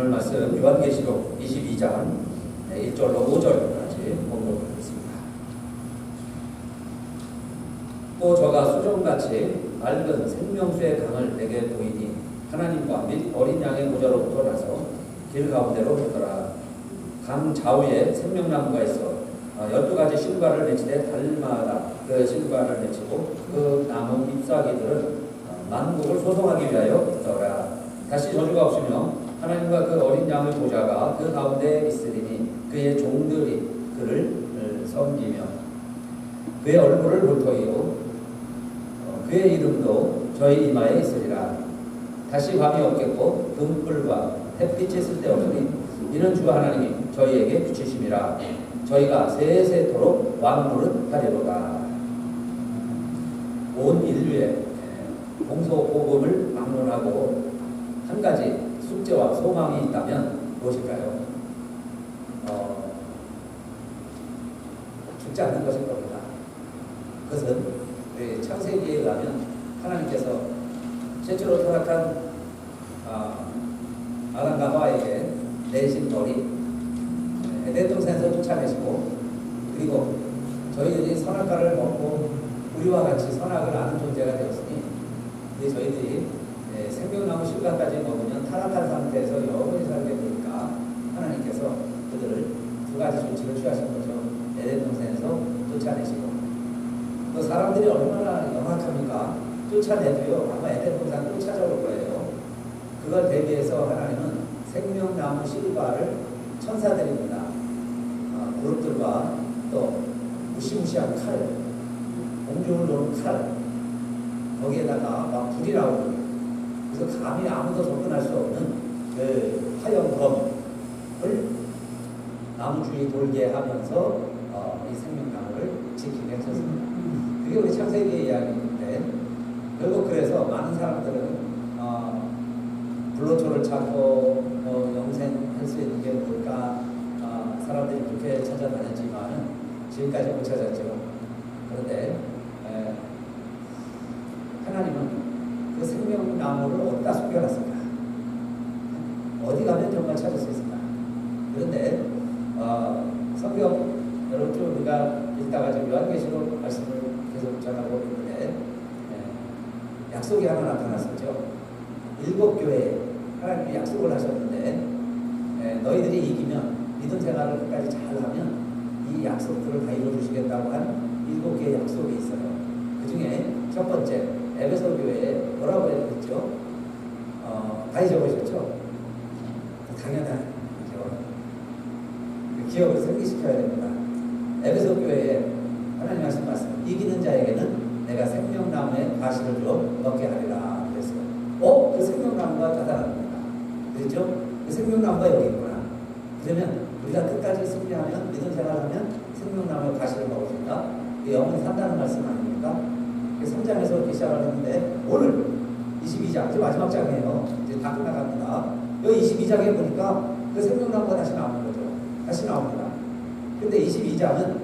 오늘 말씀 요한계시록 22장 1절로 5절까지 보도록 하겠습니다. 또 저가 수정같이 맑은 생명수의 강을 내게 보이니 하나님과 및 어린 양의 보좌로부터 나서 길 가운데로 가더라. 강 좌우에 생명나무가 있어 12가지 실과를 맺히되 달마다 그 실과를 맺히고 그 나무 잎사귀들은 만국을 소송하기 위하여 있더라. 다시 저주가 없으며 하나님과 그 어린 양의 보좌가 그 가운데 있으리니 그의 종들이 그를 섬기며 그의 얼굴을 볼 터이요 그의 이름도 저희 이마에 있으리라. 다시 밤이 없겠고 등불과 햇빛이 쓸데없으니 이는 주 하나님이 저희에게 붙이심이라. 저희가 세세토록 왕노릇 하리로다. 온 인류의 공소고금을 막론하고 한 가지 숙제와 소망이 있다면 무엇일까요? 죽지 않는 것일 겁니다. 그것은 창세기에 의하면 하나님께서 최초로 타락한 아담과 하와에게 내신 벌이 에덴 동산에서 쫓아내시고, 그리고 저희들이 선악과를 먹고 우리와 같이 선악을 아는 존재가 되었으니 저희들이 생명나무 실과까지 먹으면 타락한 상태에서 영원히 살게 되니까 하나님께서 그들을 두 가지 조치를 취하신 거죠. 에덴 동산에서 쫓아내시고, 또 사람들이 얼마나 영악합니까? 쫓아내도요 아마 에덴 동산 또 찾아올 거예요. 그걸 대비해서 하나님은 생명나무 실과를 천사들입니다. 그룹들과 또 무시무시한 칼, 공중을 도는 칼, 거기에다가 막 불이 나오고, 그래서 감히 아무도 접근할 수 없는 그 화염검을 나무 주위 돌게 하면서 이 생명나무를 지키게 하셨습니다. 그게 우리 창세기의 이야기인데, 결국 그래서 많은 사람들은 불로초를 찾고 영생할 수 있는 게 뭘까 사람들이 그렇게 찾아다녔지만 지금까지 못 찾았죠. 그런데 하나님은 그 생명나무를 어디다 숨겨놨을까? 어디 가면 정말 찾을 수 있을까? 그런데 성경 여러분 쭉 우리가 읽다가 지금 요한계시록 말씀을 계속 전하고 있는데 약속이 하나 나타났었죠. 7교회에 하나님이 약속을 하셨는데 너희들이 이기면 믿음 생활을 끝까지 잘하면 이 약속들을 다 이루어주시겠다고 한 7개의 약속이 있어요. 그 중에 첫 번째 에베소 교회에 뭐라고 했죠? 다 잊어보셨죠? 당연하죠. 기억을 생기시켜야 됩니다. 에베소 교회에 하나님 하신 말씀, 이기는 자에게는 내가 생명나무의 가시를 줘 먹게 하리라 그랬어요. 그 생명나무가 나타납니다. 그렇죠? 그 생명나무가 여기 있구나. 그러면 우리가 끝까지 승리하면, 믿음 생활하면 생명나무의 가시를 먹어준다. 영원히 산다는 말씀 아닙니까? 3장에서 이렇게 시작을 했는데 오늘 22장, 이제 마지막 장이에요. 이제 다 끝나갑니다. 여기 22장에 보니까 그 생명나무가 다시 나오는 거죠. 다시 나옵니다. 근데 22장은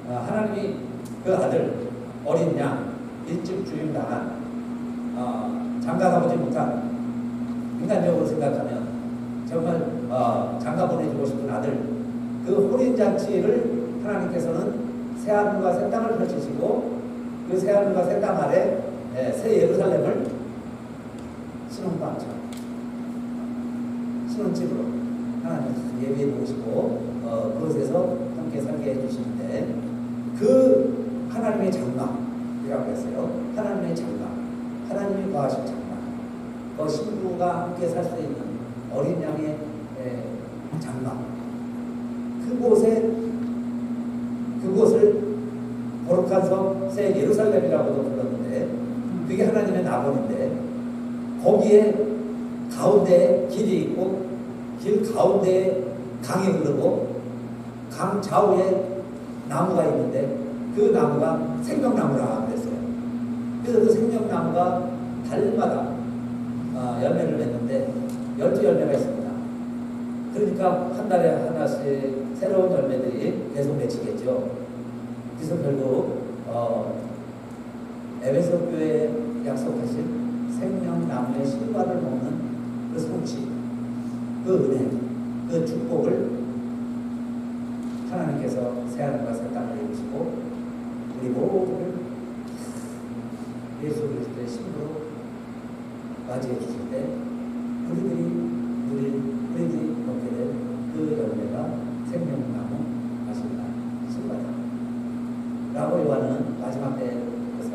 하나님이 그 아들 어린 양 일찍 주임당한 장가가보지 못한, 인간적으로 생각하면 정말 장가 보내주고 싶은 아들, 그 혼인잔치를 하나님께서는 새하늘과 새 땅을 펼치시고 그 새하늘과 새 땅 아래 새 예루살렘을 신혼방처, 신혼집으로 하나님 예비해 놓으시고 그곳에서 함께 살게 해주시는데, 그 하나님의 장막이라고 했어요. 하나님의 장막, 하나님이 거하실 장막, 그 신부가 함께 살 수 있는 어린 양의 장막, 그곳을 거룩한 성 새 예루살렘이라고도 불렀는데, 그게 하나님의 낙원인데, 거기에 가운데에 길이 있고 길 가운데에 강이 흐르고 강 좌우에 나무가 있는데 그 나무가 생명나무라 그랬어요. 그래서 그 생명나무가 달마다 열매를 맺는데 12열매가 있습니다. 그러니까 한 달에 하나씩 새로운 열매들이 계속 맺히겠죠. 그래서 결국 에베소 교회에 약속하신 생명나무의 실과를 먹는 그 성취, 그 은혜, 그 축복을 하나님께서 새하늘과 새 땅을 이루시고 우리 모두를 예수 그리스도의 신부로 맞이해 주실 때 우리들이 먹게 될 그 열매가 생명나무 마실라 신바다 라고 요한은 마지막 때에서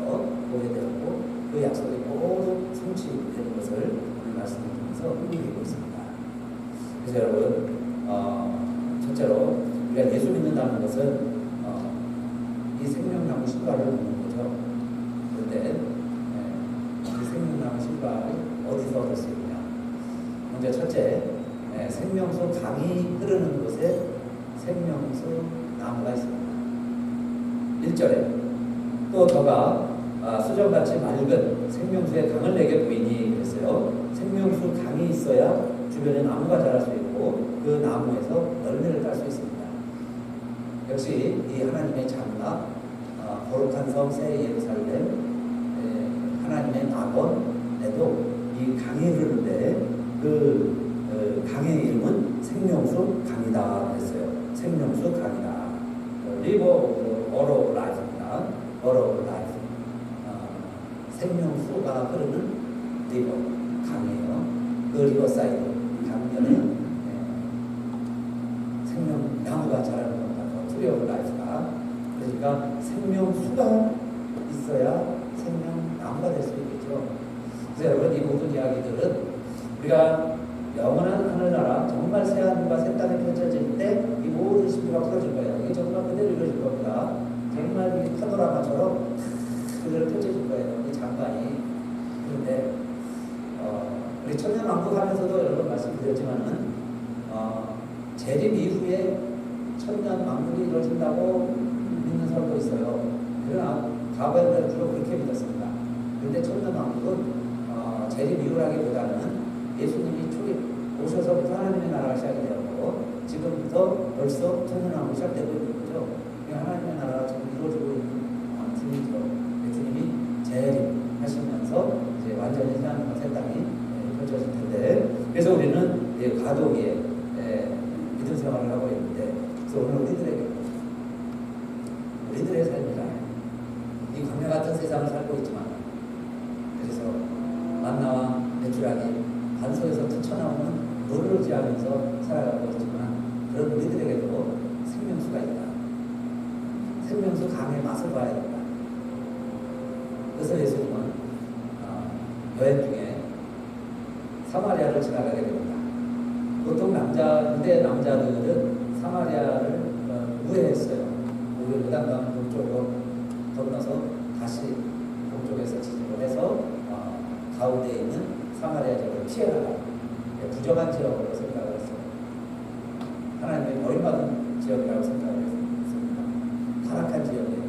보게 되었고 그 약속이 모두 성취되는 것을 오늘 말씀을 통해서 의미하고 있습니다. 그래서 여러분 첫째로 우리가 예수 믿는다는 것은 이 생명나무 신바를 믿는 거죠. 그런데 이 생명나무 신바를 어디서 얻을 수 있느냐. 먼저 첫째, 생명수 강이 흐르는 곳에 생명수 나무가 있습니다. 1절에 또 너가 수정같이 맑은 생명수의 강을 내게 보이니 그랬어요. 생명수 강이 있어야 주변에 나무가 자랄 수 있고 그 나무에서 열매를 딸 수 있습니다. 역시 이 하나님의 장막, 거룩한 성 새 예루살렘, 하나님의 낙원에도 이 강이 흐르는데 그 강의 이름은 생명수 강이다 그랬어요. 생명수 강이다. 리버 오브 라이프입니다. 오브 라이프. 생명수가 흐르는 리버 강이에요. 그 리버사이드 강변에 생명나무가 자라는 겁니다. 트리 오브 라이프가. 그러니까 생명수가 있어야 생명나무가 될 수 있겠죠. 그래서 여러분 이 모든 이야기들은 우리가 영원한 하늘나라 정말 새하늘과 새 땅이 펼쳐질 때 이 모든 신비가 풀어질 거예요. 이게 정말 그대로 이루어질 겁니다. 정말 이 파노라마처럼 그대로 펼쳐질 거예요. 이 장관이. 그런데 우리 천년왕국하면서도 여러 번 말씀드렸지만은 재림 이후에 천년왕국이 이루어진다고 믿는 사람도 있어요. 그러나 과거에는 주로 그렇게 믿었습니다. 그런데 천년왕국은 재림 이후라기보다는 예수님이 오셔서부터 하나님의 나라가 시작이 되었고 지금부터 벌써 천년왕국이 시작되고 있는 거죠. 하나님의 나라가 지금 이루어지고 있는 중이죠. 주님이 재림하시면서 이제 완전히 하나님과 새 땅이 펼쳐질 텐데 그래서 우리는 과도기에 믿음 생활을 하고 있는데 그래서 오늘 우리들의 삶이잖아요. 이 광야 같은 세상을 살고 있지만 그래서 만나와 메추라기 반석에서 뛰쳐나오는 노를 의지하면서 살아가고 있지만 그런 우리들에게도 생명수가 있다. 생명수 강의 맛을 봐야 된다. 그래서 예수님은 여행 중에 사마리아를 지나가게 됩니다. 보통 유대 남자들은 사마리아를 우회했어요. 요단강 동쪽으로 건너서 다시 동쪽에서 진입을 해서 가운데 있는 사마리아 지역을 피해나가 부정한 지역으로 생각을 했어요. 하나님의 버림받은 지역이라고 생각을 했습니다. 타락한 지역이에요.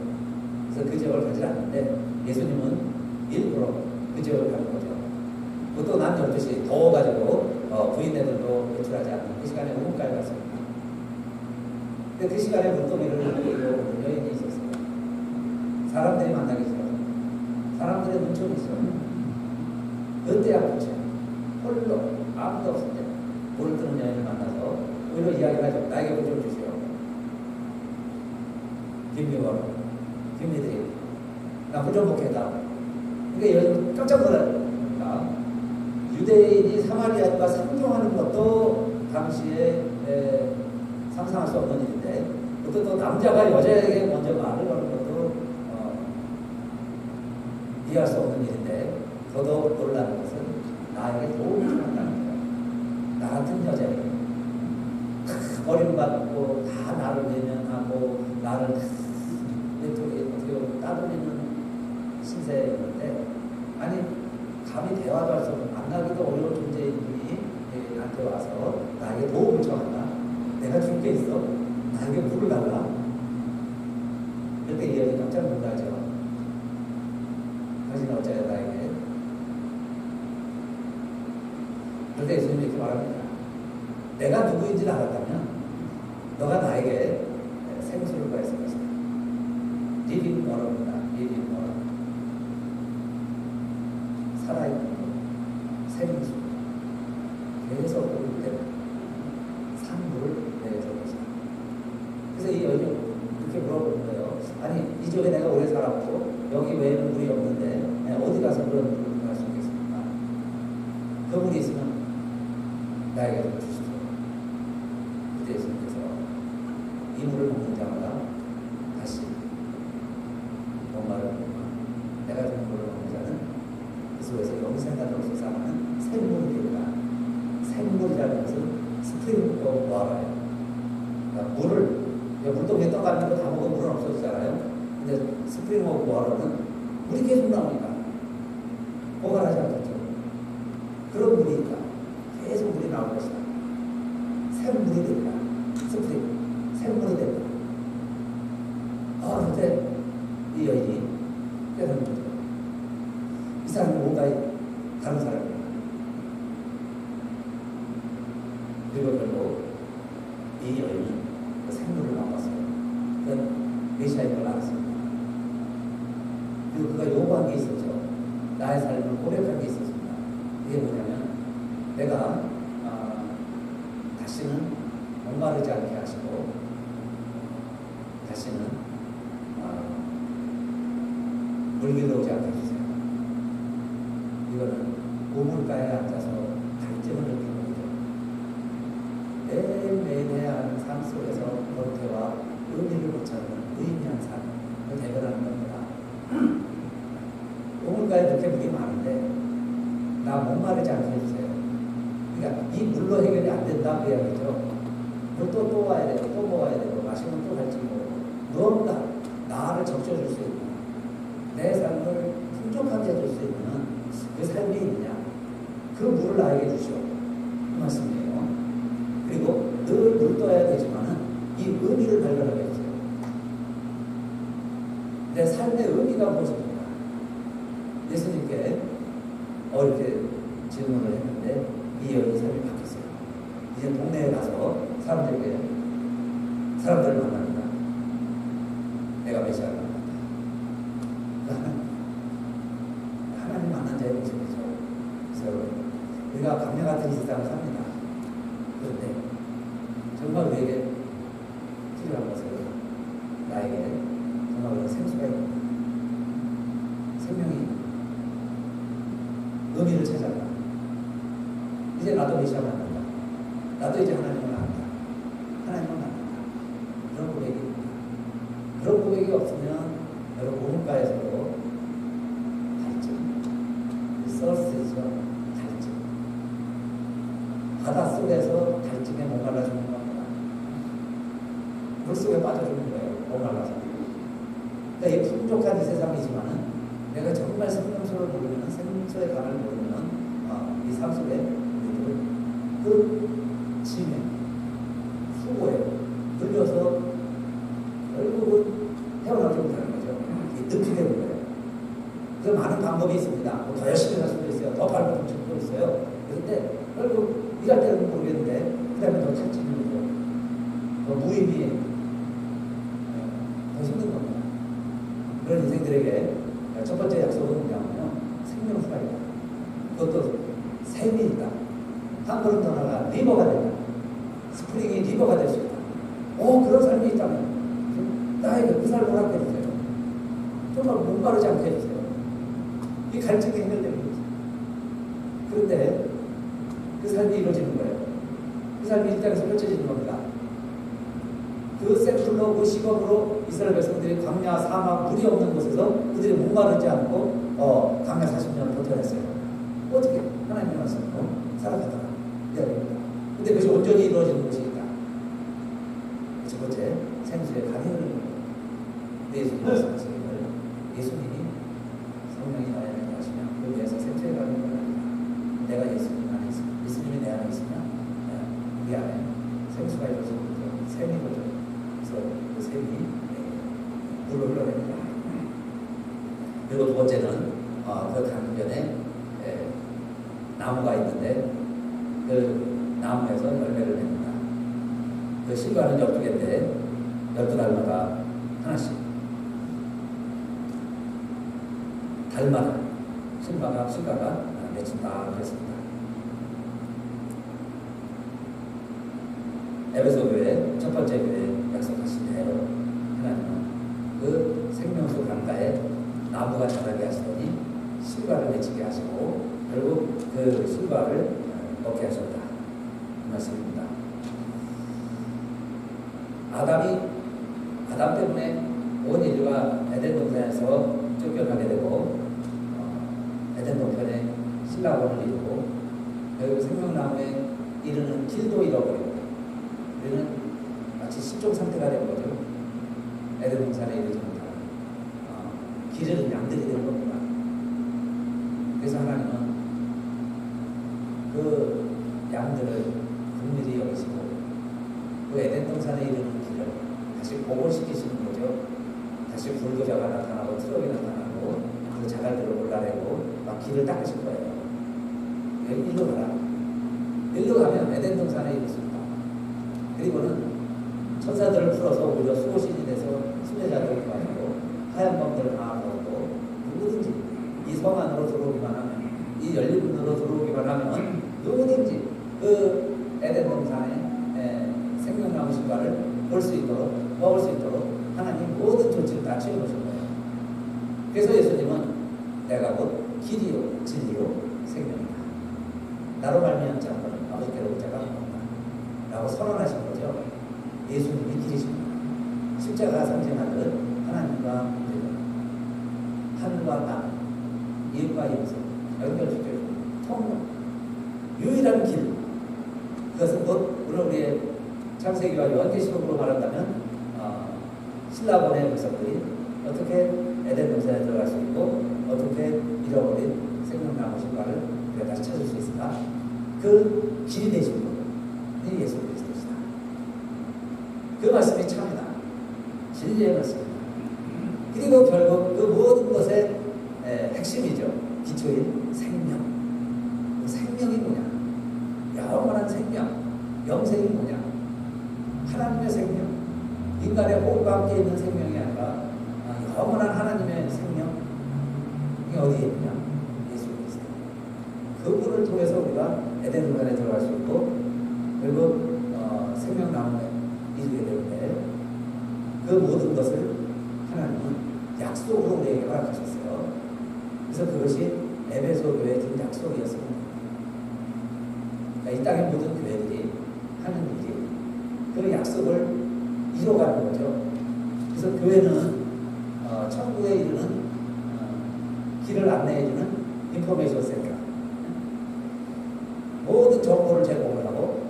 그래서 그 지역을 가지 않는데 예수님은 일부러 그 지역을 가는 거죠. 그것도 낮 12시 더워가지고 부인네들도 외출하지 않는 그 시간에 우문까지 갔습니다. 근데 그 시간에 물고기를 먹는 여인이 있었어요. 사람들이 만나기 싫어서 사람들의 눈총이 있어요. 그때야 그렇죠. 홀로 아무도 없을 때 물을 뜨는 여인을 만나서 오히려 이야기를 하죠. 나에게 물 좀 주세요. 김미들이 나 물 좀 먹겠다. 그러니까 여인 깜짝 놀라니까 유대인이 사마리아인과 상종하는 것도 당시에 상상할 수 없는 일인데 또 남자가 여자에게 먼저 말을 거는 것도 이해할 수 없는 일인데 더더욱 놀라는 것은 나에게 도움을 청한다는 거예요. 나 같은 여자에게 버림받고 다 나를 외면하고 나를 어떻게 따돌리는 신세였는데 아니 감히 대화도 할 수 없는 만나기도 어려운 존재인 분이 나한테 와서 나에게 도움을 청한다. 내가 줄 게 있어. 나에게 물을 달라. 그때 이 여인이 깜짝 놀라죠. 당신 어째요 나에게. 그런데 예수님이 이렇게 말합니다. 내가 누구인지를 알았다면 너가 나에게 생수를 구했을 것이다. 리빙 워터입니다. 리빙 워터. 살아있는 생수. 계속 오를 때 그래서 이 여인이 이렇게 물어보는 거예요. 아니 이 지역에 내가 오래 살았고 여기 외에는 물이 없는데 어디 가서 그런 물을 할 수 있겠습니까? 그 물이 있으면 나에게 좀 주십시오. 그때 예수님께서 이 물을 먹는 자마다 다시 목마를 내가 주는 물을 먹는 자는 그 속에서 영생간으로 솟아나는 샘물이 되리라. 샘물이라는 것은 스프링 오브 와터예요. 그러니까 물동에 떠가지고 다 먹으면 물은 없어지잖아요. 근데 스프링 오브 와터는 물이 계속 나오니까 고갈하지 않겠죠. 그런 물이 있다. 계속 물이 나올 것이다. 샘물이 됩니다. 스프링, 샘물이 됩니다. 그때 이 여인이 깨닫는 거죠. 이 사람이 뭔가 다른 사람이에요. 그리고 결국 이 여인은 그 샘물을 맛봤어요. 그건 메시아인 걸 알았습니다. 그리고 그가 요구한 게 있었죠. 나의 삶을 고백한 게 있었습니다. 그게 뭐냐면 내가 다시는 목마르지 않게 하시고 다시는 물길로 오지 않게 해주세요. 이거는 우물가에 앉아서 갈증을 느끼는 거죠. 매일매일의 삶 속에서 권태와 의미를 못 찾는 무의미한 삶을 대변하는 겁니다. 우물가에 이렇게 물이 많은데 나 목마르지 않게 해주세요. 그러니까 이 물로 해결이 안 된다 그 이야기죠. 물도 또 와야 되고 또 먹어야 되고 마시면 또 갈증 먹고 무언가 나를 적셔줄 수 있는 내 삶을 풍족하게 해줄 수 있는 그 삶이 있느냐 그 물을 나에게 주시오 그 말씀이에요. 그리고 늘 물 떠야 되지만은 이 의미를 발견하게 해주세요. 내 삶의 의미가 무엇입니까? 예수님께 이렇게 질문을 했는데 이 여인의 삶이 바뀌었어요. 이제 동네에 가서 사람들을 만납니다. 내가 메시아를 만난다. 하나님 만난 자의 모습이죠. 그래서 우리가 강력 같은 이 세상을 삽니다. 그런데 정말 우리에게 필요한 것은 나에게 정말 그런 생수가 있는 생명이 의미를 찾아라. 이제 나도 메시아 만난다. 나도 이제 하나님을 안다. 하나님을 만난다. 그런 고백이 있다. 그런 고백이 없으면 여러분 우물가에서도 갈증, 서스죠. 갈증. 바닷속에서 갈증에 목말라 주는 겁니다. 물속에 빠져주는 거예요. 목말라서. 그러니까 이 풍족한 이 세상이지만은 내가 정말 생명수를 모르면 생명수의 감을 모르면 이 삶 속에 우리들은 끝짐에 수고에 눌려서 결국은 헤어나오지 못하는 거죠. 늪이 되는 거예요. 그래서 많은 방법이 있습니다. 더 열심히 할 수도 있어요. 더 발버둥 칠 수도 있어요. 그런데 결국 일할 때는 모르겠는데 그 다음에 더 탈진을 거죠. 더 무의미해. 더 힘든 겁니다. 그런 인생들에게 첫 번째 약속은 뭐냐면요. 생명수가 있다. 그것도 샘이 있다. 한 걸음 더 나가 리버가 된다. 스프링이 리버가 될 수 있다. 그런 삶이 있다면 나에게 그 삶을 하게 해주세요. 정말 목마르지 않게 해주세요. 이 갈증이 해결되는 거죠. 그런데 그 삶이 이루어지는 거예요. 그 삶이 이 땅에서 펼쳐지는 겁니다. 그 샘플로 그 시범으로 이스라엘 백성들이 광야 사막 물이 없는 곳에서 그들이 목마르지 않고 광야 40년을 버텨냈어요. 어떻게 하나님의 말씀으로 살아가다가 이야기합니다. 근데 그것이 온전히 이루어지는 것이 있다. 첫 번째 생수의 간이 흐르는 거예요. 예수님 말씀하시기를 예수님이 성령이 나의 안에 하시면 그 위에서 생수의 간이 흐릅니다. 내가 예수님 안에 있으면 예수님이 내 안에 있으면 우리 안에 생수가 이루어지는 거죠. 샘이 거죠. 그래서 그 샘이 물을 흘러냅니다. 그리고 두 번째는 그 강변에 나무가 있는데 그 나무에서 열매를 냅니다. 그 실과는 12개인데 12달마다 하나씩 달마다 실과가 맺힌다 그랬습니다. 에베소 교회 첫 번째 교회 약속하신 대로 그 생명수 강가에 나무가 자라게 하시더니 실과를 맺히게 하시고 결국 그 실과를 먹게 하셨다. 그 말씀입니다. 아담 때문에 온 인류가 에덴 동산에서 쫓겨나게 되고 에덴 동산에 신라원을 이루고 결국 생명나무에 이르는 길도 잃어버리고 우리는 마치 실종 상태가 된 거죠. 에덴 동산에 이르지 못하는 길을 양들이 되는 겁니다. 그래서 하나님은 그 양들을 긍휼히 여기시고 그 에덴 동산에 이르는 길을 다시 복원시키시는 거죠. 다시 불도저가 나타나고 트럭이 나타나고 그 자갈들을 몰라내고 막 길을 닦으실 거예요. 일로 가라. 일로 가면 에덴 동산에 이르습니다. 그리고는 천사들을 풀어서 오히려 수호신이 돼서 순례자들을 구하고 하얀 검들을 강화하고 누구든지 이 성 안으로 들어오기만 하면 이 열린 문으로 들어오기만 하면 누구든지 그 에덴 동산의 생명나무 신과를 볼 수 있도록 먹을 수 있도록 하나님 모든 조치를 다 채워놓으신 거예요. 그래서 예수님은 내가 곧 길이요 진리요 생명이다. 나로 말미암지 않고는 아버지께로 올 자가 없다. 라고 선언하신 거죠. 예수님이 길이십니다. 십자가 상징하듯 하나님과 우리가 하늘과 땅, 이웃과 이웃을 연결시켜주는 통로, 유일한 길. 그것은 곧 오늘 우리의 창세기와 요한계시록으로 말한다면 신라본의 백성들이 어떻게 에덴 동산에 들어갈 수 있고 어떻게 잃어버린 생명나무 신과를 우리가 다시 찾을 수 있을까? 그 길이 되신 분이 예수 그리스도시다. 그 말씀이 참이다. 진리의 말씀이다. 그리고 결국 그 모든 것의 핵심이죠. 기초인 생명. 그 생명이 뭐냐? 영원한 생명. 영생이 뭐냐? 하나님의 생명. 인간의 호흡과 함께 있는 생명이 아니라 영원한 하나님의 생명이 어디에 있느냐? 예수 그리스도. 그분을 통해서 우리가 에덴 동산에 들어갈 수 있고 결국 생명나무에 이르게 되는데 그 모든 것을 하나님은 약속으로 우리에게 허락하셨어요. 그래서 그것이 에베소 교회에 준 약속이었습니다. 그러니까 이 땅의 모든 교회들이 하는 일이 그 약속을 이뤄가는 거죠. 그래서 교회는 천국에 이르는 길을 안내해주는 인포메이션 센터. 모든 정보를 제공을 하고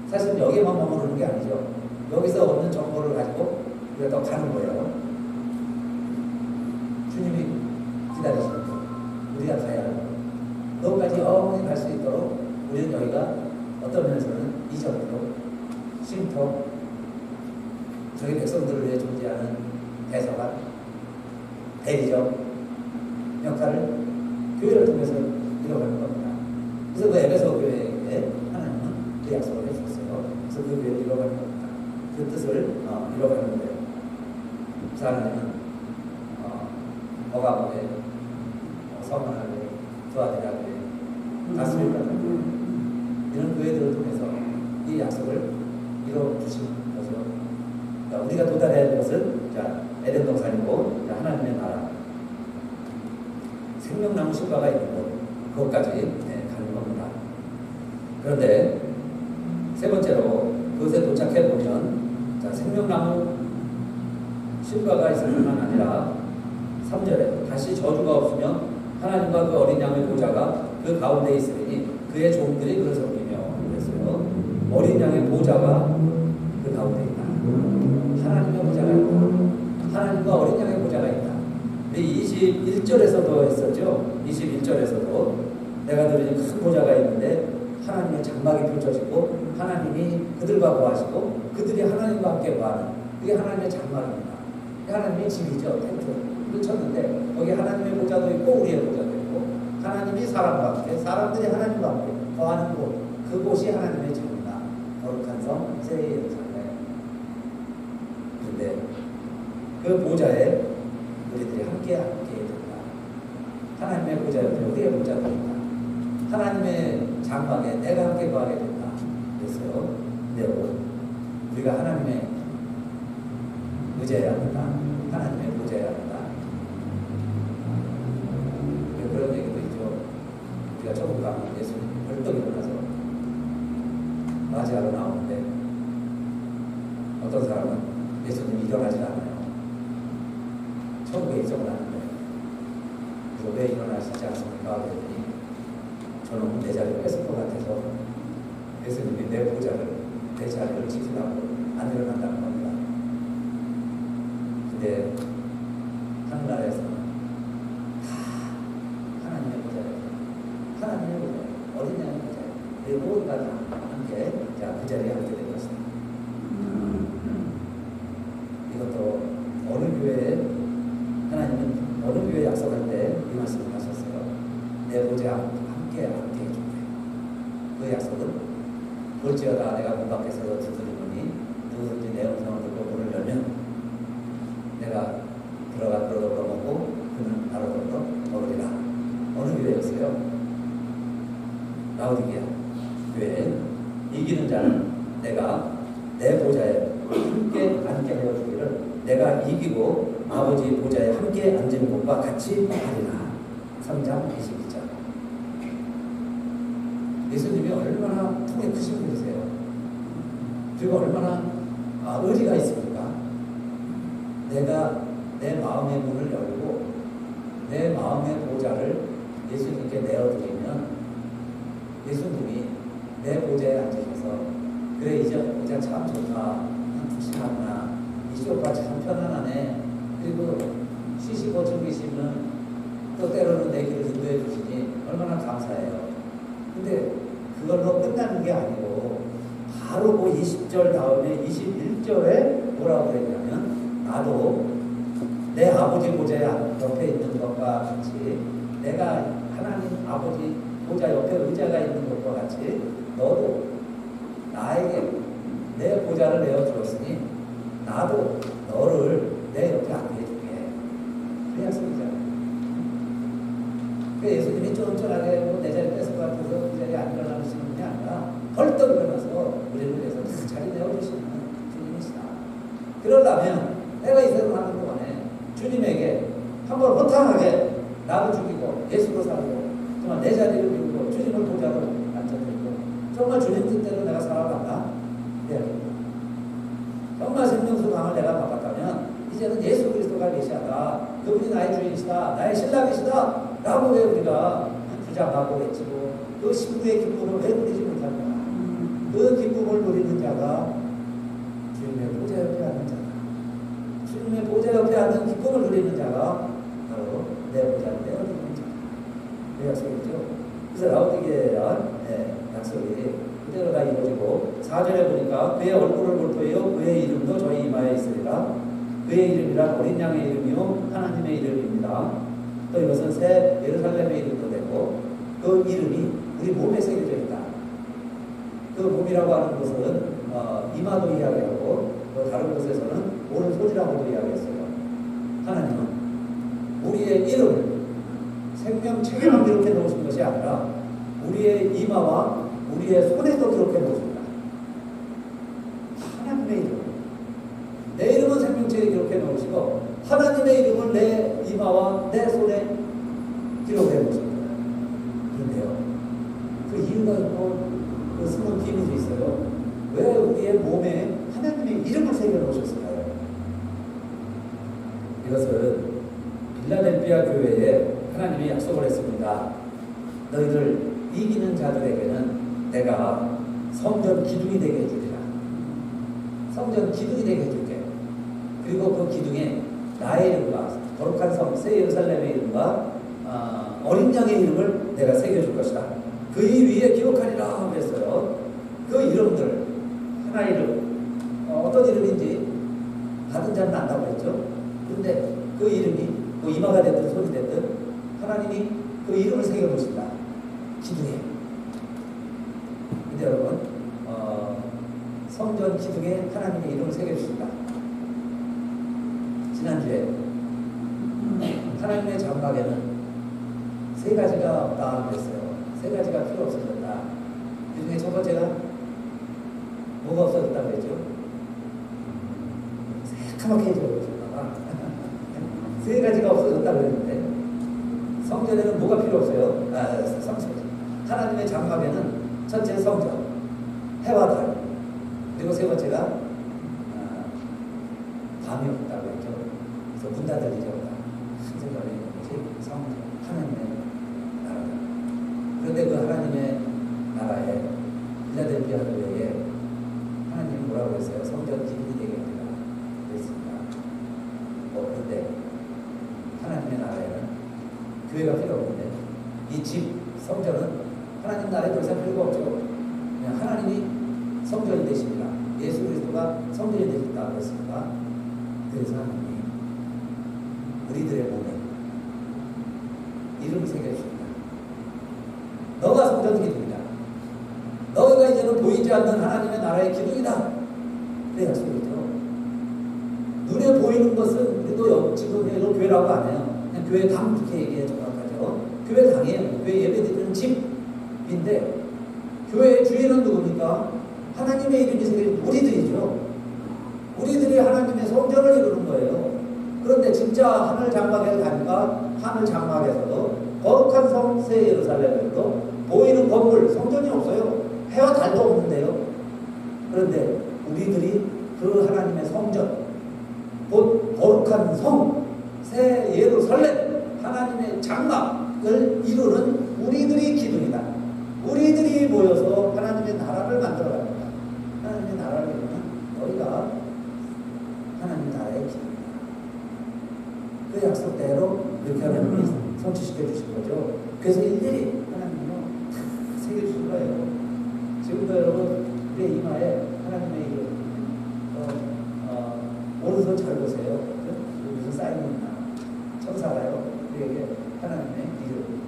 사실 여기만 머무르는 게 아니죠. 여기서 얻는 정보를 가지고 우리가 더 가는 거예요. 주님이 기다리시는 거. 우리가 가야 하는 거. 그것까지 영원히 갈 수 있도록 우리는 여기가 어떤 면에서는 이전으로 쉼터, 저희 백성들을 위해 존재하는 대서관, 대리적 역할을 교회를 통해서 이뤄가는 겁니다. 그래서 그 에베소 교회에 하나님은 그 약속을 해주셨어요. 그래서 그 교회를 이뤄가는 겁니다. 그 뜻을 이뤄가는 거예요. 그래서 하나님은 어가모에 서문하게 도와드리라고 다스릴 거예요. 이런 교회들을 통해서 이 약속을 이뤄주신 거죠. 그러니까 우리가 도달해야 할 것은 에덴 동산이고 하나님의 나라, 생명나무 신과가 있는 곳, 그것까지 가는 겁니다. 그런데 세 번째로 그것에 도착해 보면 생명나무 신과가 있을 뿐만 아니라 3절에 다시 저주가 없으며 하나님과 그 어린 양의 보좌가 그 가운데 있으니 그의 종들이 그를 섬기며 그랬어요. 어린 양의 보좌가 그 가운데 있다. 하나님의 보좌가 있다. 하나님과 어린 양의 보좌가 있다. 21절에서도 했었죠. 21절에서도 내가 들으니 큰 보좌가 있는데 하나님의 장막이 펼쳐지고 하나님이 그들과 거하시고 그들이 하나님과 함께 거하는 그게 하나님의 장막입니다. 하나님의 집이죠. 텐트를 쳤는데 거기 하나님의 보좌도 있고 우리의 보좌도 있고 하나님이 사람과 함께 사람들이 하나님과 함께 거하는 곳, 그곳이 하나님의 집입니다. 거룩한 성 새 예루살렘. 그런데 그 보좌에 우리들이 함께 된다. 하나님의 보좌 옆에 우리의 보좌가 있다. 하나님의 장막에 내가 함께 거하게 된다. 그래서요. 근데 우리가 하나님의 의지해야 합니다. 하나님의 보좌에 보셔야 한다. 그런 얘기도 있죠. 우리가 조금 가면 예수님 벌떡 일어나서 맞이하러 나오는데 어떤 사람은 예수님이 일어나지 않아요. 천국에 이적을 하는데 왜 일어나시지 않습니까? 그랬더니 저는 내 자리를 뺏을 것 같아서 예수님이 내 보좌를, 내 자리를 지키라고 안 일어난다는 겁니다. 근데 하늘나라에서는 다 하나님의 보좌예요. 하나님의 보좌예요. 어디냐는 보좌예요. 우리 모두가 다 함께 그 자리에 함께 된 것입니다. 이것도 어느 교회에 하나님은 어느 교회 약속할 때 이 말씀을 하셨어요. 내 보좌 함께 해줄게. 그 약속은 볼지어다 내가 문 밖에서 두드리노니 누구든지 내 음성을 듣고 문을 열면 내가 들어가 더불어 먹고 그는 나로 더불어 먹으리라. 어느 교회였어요? 라오디게아 교회. 이기는 자는 내가 내 보좌에 함께 앉게 하여 주기를 내가 이기고 아버지 보좌에 함께 앉은 것과 같이 하리라. 3장 22절. 예수님이 얼마나 품에 크신 분이세요. 그리고 얼마나 의리가 있습니까? 내가 내 마음의 문을 열고 내 마음의 보좌를 예수님께 내어드리면 예수님이 내 보좌에 앉으셔서 그래 이제 보좌 참 좋다. 푹신하구나. 이 쇼파 참 편안하네. 그리고 쉬시고 즐기시면 또 때로는 내 길을 인도해 주시니 얼마나 감사해요. 근데 그걸로 끝나는 게 아니고 바로 그 20절 다음에 21절에 뭐라고 그랬냐면 나도 내 아버지 보좌 옆에 있는 것과 같이 내가 하나님 아버지 보좌 옆에 의자가 있는 것과 같이 너도 나에게 내 보좌를 내어주었으니 나도 너를 내 옆에 앉게 해줄게. 그 약속이잖아요. 그 예수님이 쫀쫀하게 내 자리 뺏을 것 같아서 그 자리에 안 일어나시는 분이 아니라 벌떡 일어나서 우리를 위해서 그 자리 내어주시는 주님이시다. 그러려면 내가 이 세상 하는 동안에 주님에게 한번 허탕하게 나도 죽이고 예수로 살고 정말 내 자리를 비우고 주님을 보좌로 앉혀드리고 정말 주님 뜻대로 내가 살아간다. 네. 정말 생명수 강을 내가 바꿨다면 이제는 예수 그리스도가 계시하다. 그분이 나의 주인이시다. 나의 신랑이시다. 라고 왜 우리가 주장하고 외치고 그 신부의 기쁨을 왜 누리지 못할까? 그 기쁨을 누리는 자가 주님의 보좌 옆에 앉는 자다. 주님의 보좌 옆에 앉는 기쁨을 누리는 자가 바로 내 보좌를 내어주는 자다. 그 약속이죠. 그래서 라오디게아 약속이 그대로 다 이루어지고 4절에 보니까 그의 얼굴을 볼 터이요 그의 이름도 저희 이마에 있으리라. 그의 이름이란 어린 양의 이름이요 하나님의 이름입니다. 또 이것은 새 예루살렘의 이름도 되고 그 이름이 우리 몸에 새겨져 있다. 그 몸이라고 하는 것은 이마도 이야기하고 또 다른 곳에서는 오른손이라고도 이야기했어요. 하나님은 우리의 이름을 생명책에만 기록해 놓으신 것이 아니라 우리의 이마와 우리의 손에도 기록해 놓으십니다. 하나님의 이름. 내 이름은 생명책에 기록해 놓으시고 하나님의 이름을 내 이마와 내 손에 기록해 놓으십니다. 그런데요, 그 이유가 있고 그 숨은 비밀이 있어요. 왜 우리의 몸에 하나님의 이름을 새겨 놓으셨을까요? 이것은 빌라델피아 교회에 하나님이 약속을 했습니다. 너희들 이기는 자들에게는 내가 성전 기둥이 되게 해주리라. 성전 기둥이 되게 해줄게. 그리고 그 기둥에 나의 이름과 거룩한 성 새 예루살렘의 이름과 어린 양의 이름을 내가 새겨줄 것이다. 그 위에 기록하리라 그랬어요. 그 이름들 하나의 이름 어떤 이름인지 받은 자는 안다고 했죠. 그런데 그 이름이 뭐 이마가 됐든 손이 됐든 하나님이 그 이름을 새겨놓으신다. 기둥에. 근데 여러분 성전 기둥에 하나님의 이름을 새겨주신다. 지난주에 하나님의 장막에는 세 가지가 없다 그랬어요. 세 가지가 필요 없어졌다. 그 중에 첫 번째가 뭐가 없어졌다 그랬죠? 새까맣게 해줘버렸다가 세 가지가 없어졌다고 그랬는데 성전에는 뭐가 필요 없어요? 하나님의 장막에는 첫째 성전, 해와 달, 그리고 세 번째가 밤이 없다고 했죠. 그래서 문 닫으리죠. 신성전에 있는 것이 성전, 하나님의 나라다. 그런데 그 하나님의 나라에 필라델피아 교회에 하나님이 뭐라고 했어요? 성전 기준이 되게 합니다. 그랬습니다. 그런데 하나님의 나라에는 교회가 필요 없는데 이 집, 성전은 하나님 나라에 더 이상 필요가 없죠. 그냥 하나님이 성전이 되십니다. 예수 그리스도가 성전이 되셨다고 그랬습니다. 그래서 하나님이 우리들의 몸에 이름을 새겨주십니다. 너가 성전 기둥이다. 너희가 이제는 보이지 않는 하나님의 나라의 기둥이다. 그래 약속이죠. 눈에 보이는 것은 우리도 지금 여기도 교회라고 안 해요. 그냥 교회 당 이렇게 얘기해 정확하죠. 교회 당이에요. 교회 예배드리는 집인데 교회의 주인은 누굽니까? 하나님의 이름이 새겨진 우리들이죠. 우리들이 하나님의 성전을 이루는 거예요. 그런데 진짜 하늘 장막에 가니까 하늘 장막에서도 거룩한 성 새 예루살렘에도 보이는 건물 성전이 없어요. 해와 달도 없는데요. 그런데 우리들이 그 하나님의 성전, 곧 거룩한 성 새 예루살렘 하나님의 장막을 이루는 우리들이 기둥이다. 우리들이 모여서 하나님의 나라를 만들어갑니다. 하나님의 나라를 이루는 너희가 하나님 나라의 기둥이다. 그 약속대로 이렇게 하나님이 성취시켜 주신 거죠. 그래서 일일이 하나님은요 새겨주신 거예요. 지금도 여러분 우리의 이마에 하나님의 이름 오른손 잘 보세요. 무슨 사인이 있나? 천사가요 우리에게 하나님의 이름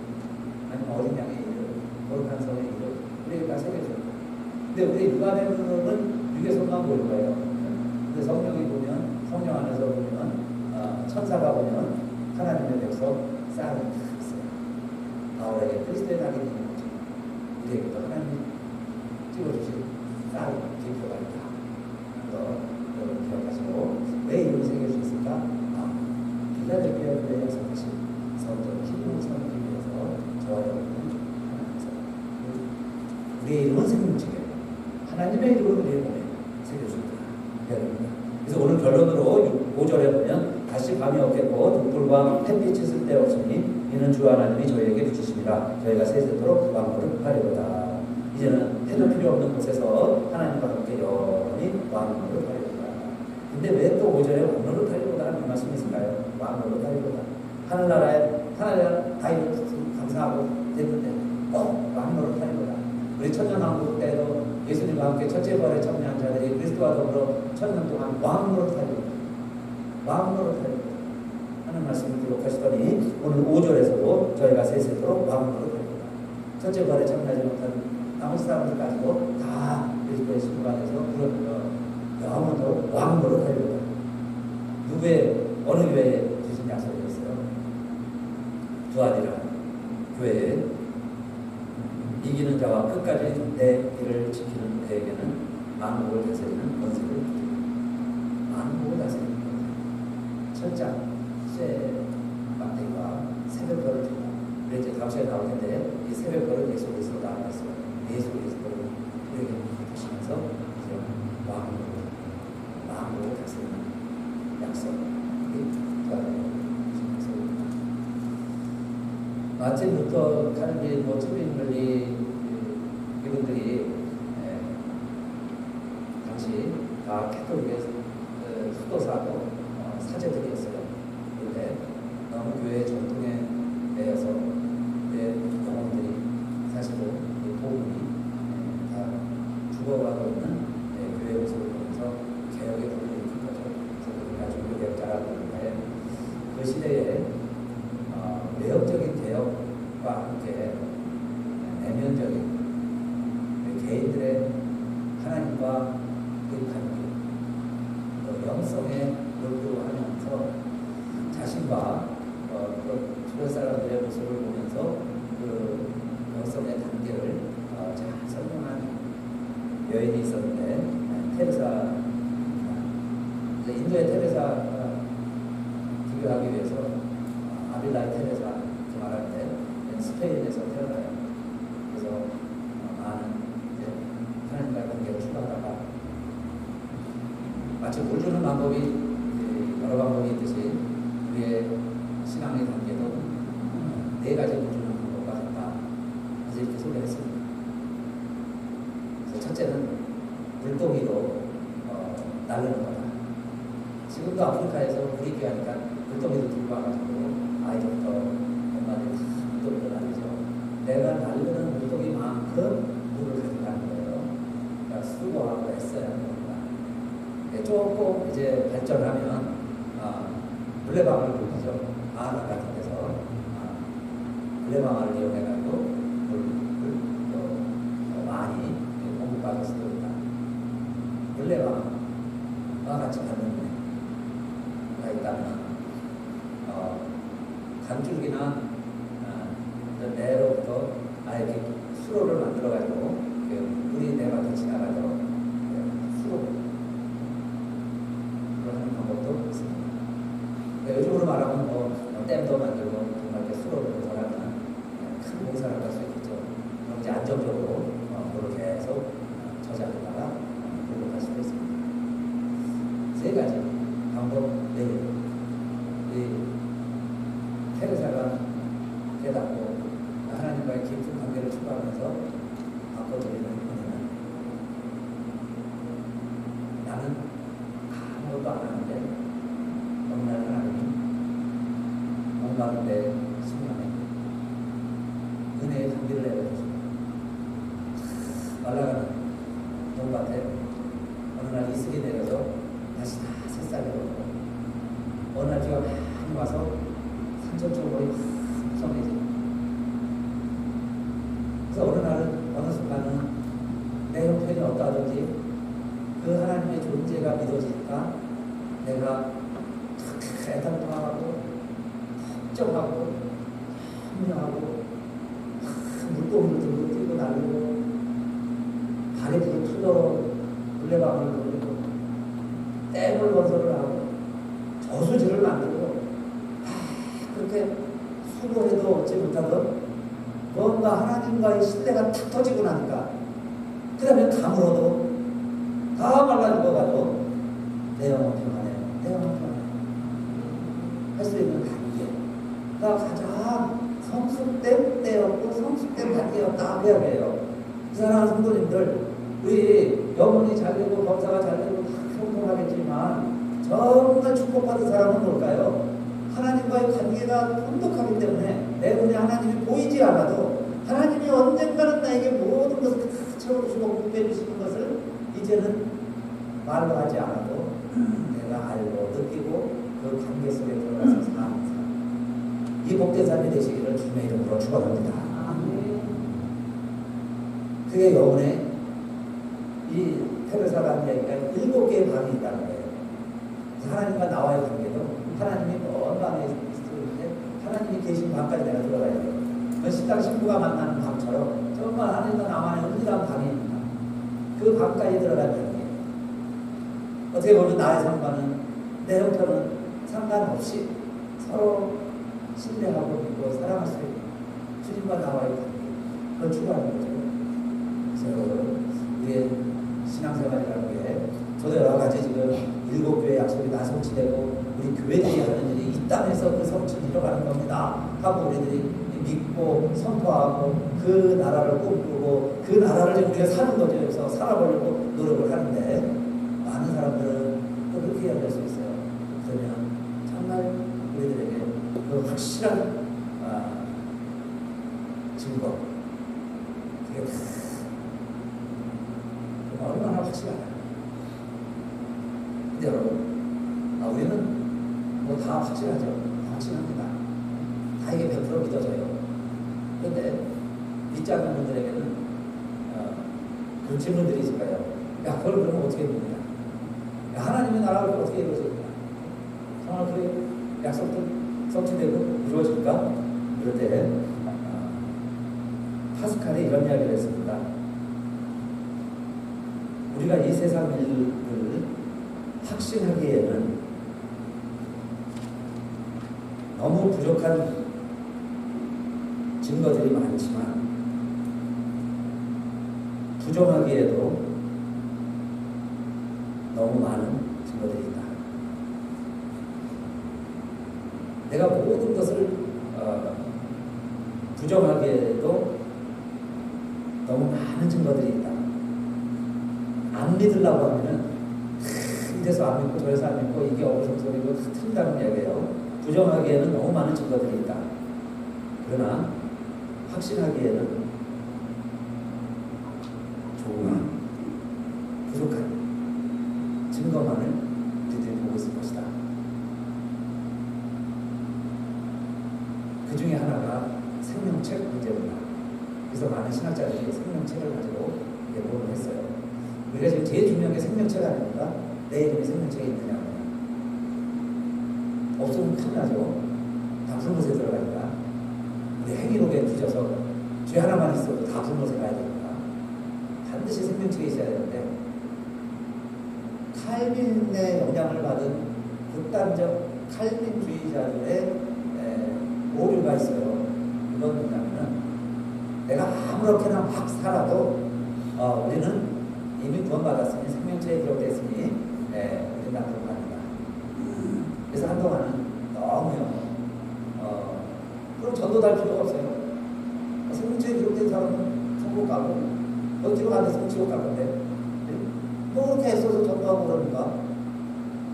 아니면 어린 양의 이름 거룩한 성의 이름 우리에게 다 새겨줘요. 근데 우리 육안에는 육에서만 보일 거예요. 근데 성령이 보면 성령 안에서 보면 천사가 보면 하나님의 백성 쌀이 있어요. 바울에게 그리스도의 낙이 있는 거죠. 우리에게도 하나님 찍어주신 쌀 기표가 있다. 여러분 기억하시고 왜 이름을 새겨주셨을까? 필라델피아 교회에 성신 성전 기둥을 세우기 위해서 저와 여러분은 하나님께서 우리의 이름은 생명책에 하나님의 이름을 우리의 몸에 새겨줍니다. 그래서 오늘 결론으로 5절에 보면 다시 밤이 없겠고 등불과 햇빛이 쓸데없으니 이는 주 하나님이 저희에게 주시심이라 저희가 세세토록 왕노를 하려다. 이제는 해도 필요 없는 곳에서 하나님과 함께 영원히 왕노를 하려다. 근데 왜 또 5절에 왕노를 하려다 하는 말씀이 있을까요? 왕노를 하려다. 하늘나라에 다이어트 감사하고 됐는데 왕노를 하려다. 우리 천년왕국 때도 예수님과 함께 첫째 부활에 참여한 자들이 그리스도와 더불어 천년 동안 왕노를 하려다. 왕노를 하려다 하는 말씀을 기록하시더니 오늘 5절에서도 저희가 세세토록 왕노를 하려다. 첫째 부활에 참여하지 못한 나머지 사람들 가지고 다 그리스도의 신부안에서 영원토록 왕노를 하려다. 어느 교회에 주신 약속이었어요? 두아디라 교회에 이기는 자와 끝까지 내 길을 지키는 그에게는 만국을 다스리는 권세를 주리라. 만국을 다스리는 권세. 천장, 쇠, 막대기와 새벽별을 준다. 우리 이제 다음 시간에 나올 텐데 이 새벽별을 예수 그리스도로 나눠냈어요. 예수 그리스도를 우리에게 주시면서 이제 만국을 다스리는 약속. 마틴 루터, 칼빈, 츠빈글리 이분들이 당시 다 캐톨릭의 수도사고 사제들이었어요. 그런데 너무 교회 전통에 매여서 영혼들이 사실은 이 복음이 다 죽어가고 있는 교회 모습을 보면서 개혁의 불을 일으킨 거죠. 그래서 나중에 개혁자라고 하는데 그 시대에 외형적인 개혁과 함께 내면적인 개인들의 하나님과 그 관계, 영성에 몰두하면서 자신과 주변 사람들의 모습을 보면서 그 영성의 단계를 잘 설명한 여인이 있었는데 테레사, 인도의 테레사 설교하기 위해서 아빌라이 테레사 이렇게 말하는데 스페인에서 태어나요. 그래서 많은 이제 하나님과의 관계를 추구하다가 마치 물 주는 방법이 여러 방법이 있듯이 우리의 신앙의 관계도 네 가지 물 주는 방법과 같다. 그래서 이렇게 소개했습니다. 그래서 첫째는 물동이로 나르는 거다. 지금도 아프리카에서 물이 귀하니까 물동이도 들고 와가지고 아이들부터 엄마들이 다 물동이로 나르죠. 내가 나르는 물동이만큼 물을 가져가는 거예요. 그러니까 수고하고 애써야 하는 겁니다. 조금 이제 발전하면 물레방아를 굴리죠. 아나 같은 데서 물레방아를 이용해가지고 물을 많이 공급받을 수도 있다. 물레방아와 같이 받는 가 있다면 간줄기나 내로부터 아예 이렇게 수로를 만들어가지고 물이 내밖에 지나가도록 수로 하는 방법도 있습니다. 요즘으로 말하면 댐도 만들고 정말 이렇게 수로를 돌아가는 큰 공사를 할 수 있겠죠. 그럼 이제 안정적으로 물을 계속 저장하다가 공급할 수도 있습니다. 세 가지 방법 내에 테레사가 깨닫고 하나님과의 깊은 관계를 추구하면서 바꿔드리는 은혜는 나는 아무것도 안 하는데 어느 날 하나님이 목마른 내 심령에 은혜의 감기를 내려주십니다. 말라가는 동밭에 어느 날 이슬이 내려서 다시 다 새싹이 오고 어느 날 비가 많이 와서 산천초골이 확 성해지. 그래서 어느 날은 어느 순간은 내 형편이 어떠하든지 그 하나님의 존재가 믿어지니까 내가 그렇게 애당통하고 걱정하고 현명하고 물동을 들고 뛰고 날리고 발에 불을 푸도록 물레방아를 돌리고 댐을 건설을 하고 저수지를 만들고 그렇게 수고해도 얻지 못하던 뭔가 하나님과의 신뢰가 탁 터지고 나니까 그 다음에 감으로도 다 말라 죽어가지고 내 영혼 평안해요. 내 영혼 평안해요. 할 수 있는 단계가 가장 성숙된 때였고 성숙된 단계였다 해야 해요. 그 사랑하는 성도님들, 우리 영혼이 잘되고 범사가 잘되고 다 평통하겠지만 정말 축복받은 사람은 뭘까요? 하나님과의 관계가 돈독하기 때문에 내 눈에 하나님이 보이지 않아도 하나님이 언젠가는 나에게 모든 것을 다 채워주시고 공급해주시는 것을 이제는 말로 하지 않아도 내가 알고 느끼고 그 관계 속에 들어가서 사는 삶. 이 복된 삶이 되시기를 주님의 이름으로 축원합니다. 그게 영혼의 이 테레사가 한 얘기가 7개의 방이 있다는 거예요. 하나님과 나와의 관계도 하나님이 먼 방에 있는데 하나님이 계신 방까지 내가 들어가야 돼요. 식당 신부가 만나는 방처럼 정말 하나님과 나만의 은밀한 방이 있다. 그 방까지 들어가야 돼요. 어떻게 보면 나의 상관은 내 형편은 상관없이 서로 신뢰하고 믿고 사랑할 수 있는 주님과 나와의 관계, 그걸 추구하는 거죠. 그래서 우리의 신앙생활이라는 게 저도 여러 가지 지금 7교회 약속이 다 성취되고 우리 교회들이 하는 일이 이 땅에서 그 성취를 이뤄가는 겁니다 하고 우리들이 믿고 선포하고 그 나라를 꿈꾸고 그 나라를 우리가 사는 거죠. 그래서 살아보려고 노력을 하는데 많은 사람들은 또 그렇게 이야기할 수 있어요. 그러면 정말 우리들에게 그 확실한 증거, 그게 얼마나 확실하냐. 근데 여러분, 우리는 뭐 다 확실하죠. 다 확실합니다. 다 이게 100% 믿어져요. 그런데 믿지 않는 분들에게는 그런 질문들이 있을 거예요. 야, 그걸 그러면 어떻게 믿느냐? 야, 하나님의 나라가 어떻게 이루어질까? 정말 그 약속도 성취되고 이루어질까? 이럴 때 파스칼이 이런 이야기를 했습니다. 우리가 이 세상 일을 확신하기에는 너무 부족한 증거들이 많지만 부정하기에도 너무 많은 증거들이 있다. 내가 모든 것을 부정하기에도 너무 많은 증거들이 있다. 안 믿으려고 하면은 이래서 안 믿고 저래서 안 믿고 이게 어불성설이고 틀린다는 얘기예요. 부정하기에는 너무 많은 증거들이 있다. 그러나 확신하기에는 조그만 부족한 증거만을 우리들이 보고 있을 것이다. 그 중에 하나가 생명책 문제입니다. 그래서 많은 신학자들이 생명책을 가지고 예고를 했어요. 우리가 지금 제일 중요한 게 생명책 아닙니까? 내 이름에 생명책이 있느냐. 없으면 큰일 나죠. 다 불못에 들어가니까. 우리 행위록에 뒤져서 죄 하나만 있어도 다 불못에 가야 됩니다. 반드시 생명책이 있어야 되는데 칼빈의 영향을 받은 극단적 칼빈주의자들의 오류가 있어요. 그건 뭐냐면은 내가 아무렇게나 막 살아도 우리는 이미 구원받았으니 생명체에 기록됐으니 우리는 나쁜 겁니다. 그래서 한동안은 너무요. 그럼 전도 달 필요가 없어요. 생명체에 기록된 사람은 천국 가고 어디로 가겠으면 지옥 갈 건데 뭐 그렇게 애써서 전도하고 그러니까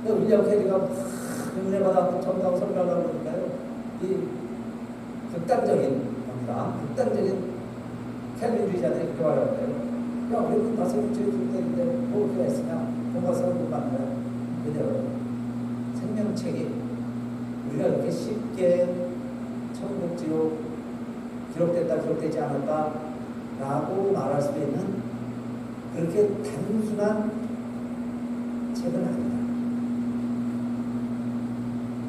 윌리엄 캐리가 막 은혜 받아서 전도하고 설교하려고 그러니까요. 이 극단적인 겁니다. 극단적인 캘빈주의자들이 그렇게 말하는 거예요. 야, 우리는 다 생명체에 기록됐는데 뭐 그렇게 애쓰냐? 공부해서 못 받는 거야. 그대로 생명책이 우리가 이렇게 쉽게 천국 지옥 기록됐다 기록되지 않았다 라고 말할 수 있는 그렇게 단순한 책은 아니다.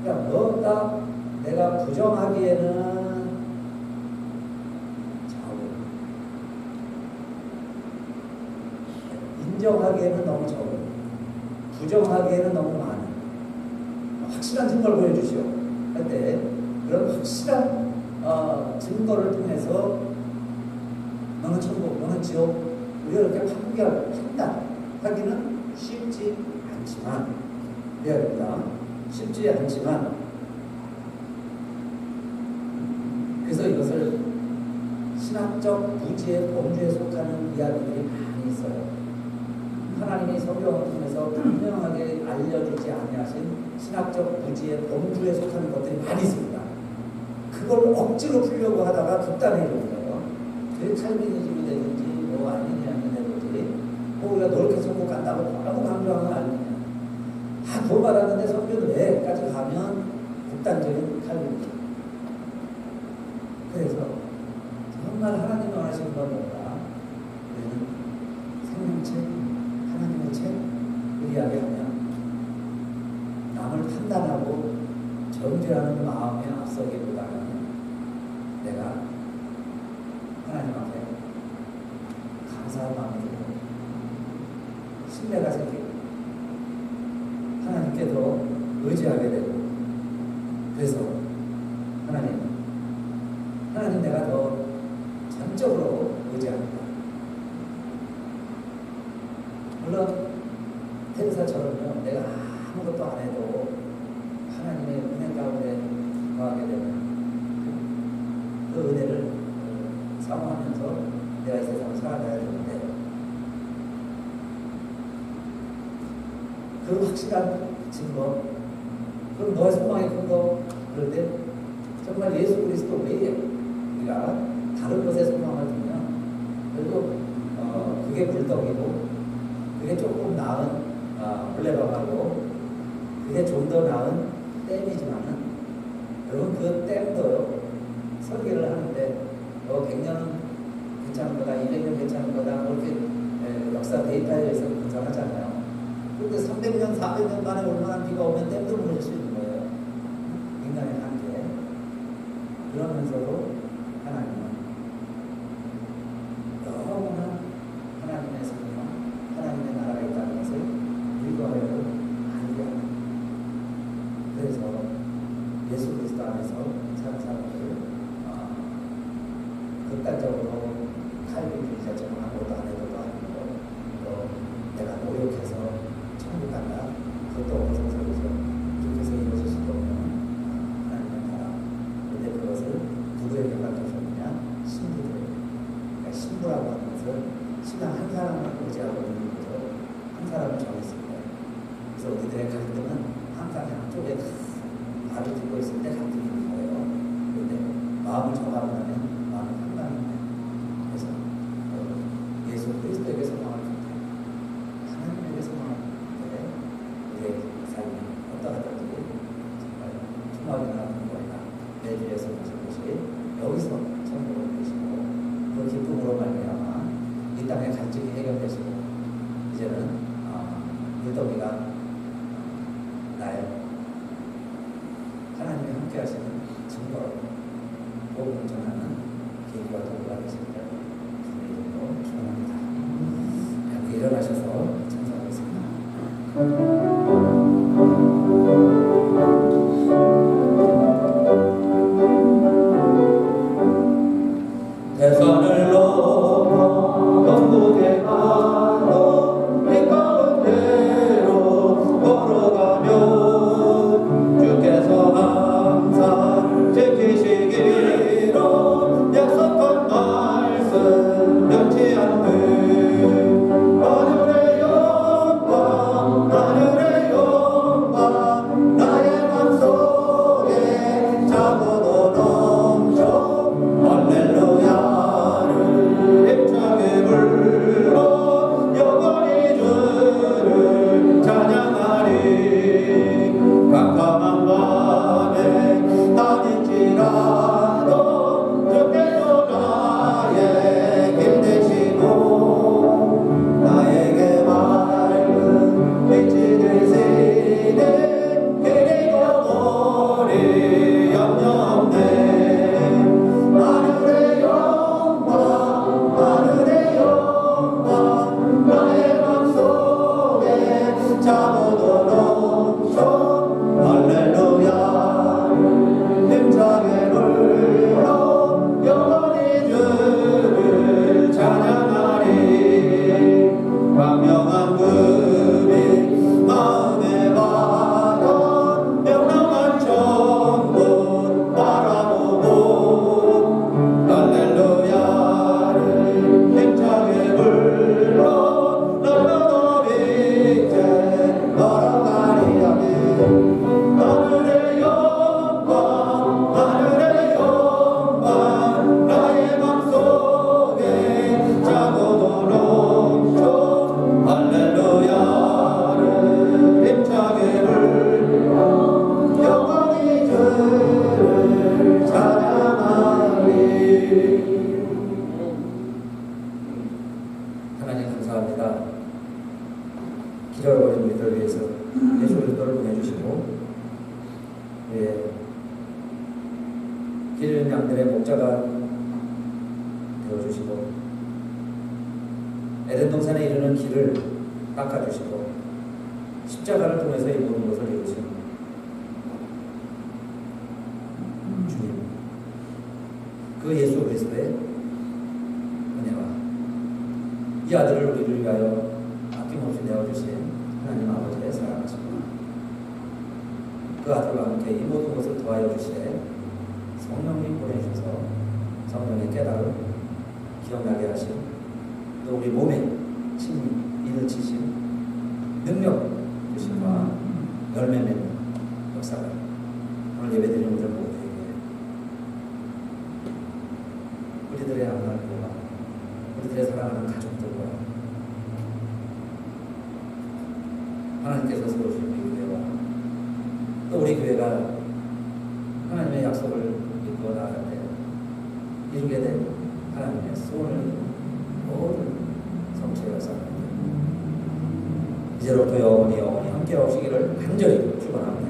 그러니까 뭔가 내가 부정하기에는 적고 인정하기에는 너무 적고 부정하기에는 너무 많은 확실한 증거를 보여주시오 할 때 그런 확실한 증거를 통해서 너는 천국, 너는 지옥 우리가 이렇게 판단하기는 쉽지 않지만 미안합니다. 쉽지 않지만 그래서 이것을 신학적 무지의 범주에 속하는 이야기들이 많이 있어요. 하나님이 성경을 통해서 분명하게 알려주지 아니하신 신학적 무지의 범주에 속하는 것들이 많이 있습니다. 그걸 억지로 풀려고 하다가 극단에 이르는 거예요. 그 칼빈이즘이 되든지 뭐 아니냐면 되든지 뭐 우리가 노력해서 천국 간다고 너무 강조하는 건 아니냐. 돈 받았는데 성경 내까지 가면 극단적인 칼빈이즘. 그래서 정말 하나님이 원하시는 건 뭔가 우리는 생명책, 하나님의 책을 이야기하면 남을 판단하고 정죄하는 마음에 앞서기보다는 내가 하나님 앞에 감사한 마음이 들고 신뢰가 생기고 하나님께도 의지하게 되고 그래서 하나님 내가 더 전적으로 의지합니다. 물론 테레사처럼요 내가 아무것도 안 해도 하나님의 은혜 가운데 거하게 되는 그 은혜를 사모하면서 내가 이 세상을 살아가야 되는데 그 확실한 증거 그럼 너의 소망의 근거 그럴 때 정말 예수 그리스도 외에 우리가 다른 것에 소망을 두면 그래도 그게 굴떡이고 그게 조금 나은 블레방하고 그게 좀 더 나은 댐이지만은 여러분 그 댐도요 설계를 하는데 100년은 괜찮은 거다 200년 괜찮은 거다 그렇게 역사 데이터에 의해서 분석하잖아요. 그런데 300년 400년 만에 얼마나 비가 오면 댐도 무너질 수 있는 거예요. 인간의 한계. 그러면서도 하나님은 영원한 하나님의 성령 하나님의 나라가 있다는 것을 일과하여도 알게 합니다. 그래서 예수 그리스도 안에서 것은 신앙 한 사람을 의지하고 있는 거죠. 한 사람을 정했을 거예요. 그래서 우리들의 갈등은 항상 한쪽에 발을 들고 있을 때 갈등이 있는 거예요. 그런데 마음을 정하고 나면 마음은 한가는 거예요. 그래서 예수 그리스도에게 소망을 줄 때, 하나님에게 소망을 줄 때, 우리의 삶이 어떠하든지 정말 충만이나 공부이나 내 주에서 가진 것이 여기서 천국을 되시고 그 기쁨으로 말미암아 이 땅의 갈증이 해결되시고 이제는 물더미가 나의 하나님이 함께 하시는 증거로 복음을 전하는 계기와 도구가 되시기를 주님의 이름으로 축원합니다. 이렇게 일어나셔서 찬송하겠습니다. 대산을 넘어 영국에 가로 이 가운데로 걸어가면 주께서 항상 지키시기로 약속한 말씀 변치 않는 하늘의 영광 하늘의 영광 나의 맘속에 차고도 넘쳐 할렐루야 깜깜한 밤에 다닐지라도 주께서 나의 길 되시고 나에게 맑은 빛이 되시네 길이 영원히 염려 없네 하늘의 영광 하늘의 영광 나의 맘속에 차고도 넘쳐 할렐루야 힘차게 불러 영원히 주를 찬양하리 광명한 금이 마음에 받아 명랑한 천국 바라보고 할렐루야를 힘차게 불러 너는 어리게 걸어가리 아멘 하늘의 영광 하늘의 영광 나의 맘속에 차고도 넘쳐 할렐루야를 힘차게 불러 영원히 주를 찬양하리. 하나님 감사합니다. 기다려버린 우리들을 위해서 예수 그리스도를 보내주시고 길 잃은 양들의 목자가 되어주시고 에덴 동산에 이르는 길을 닦아주시고 십자가를 통해서 이 모든 것을 이루신 주님, 그 예수 그리스도의 은혜와 이 아들을 우리를 위하여 아낌없이 내어주신 하나님 아버지의 사랑하심과 그 아들과 함께 이 모든 것을 도와여 주시되 성령님 보내주셔서 성령의 깨달음 기억나게 하신 또 우리 몸에 이는 치신 능력 주심과 열매 맺는 역사가 오늘 예배드리는 우리 모두에게 우리들의 앞날과 우리들의 사랑하는 가족들과 하나님께서 세우신 우리 교회와 또 우리 교회가 하나님의 약속을 믿고 나아갈 때 이루게 된 하나님의 소원을 모든 성취하였사옵니다. 이제로부터 영원히 함께 하시기를 간절히 축원합니다.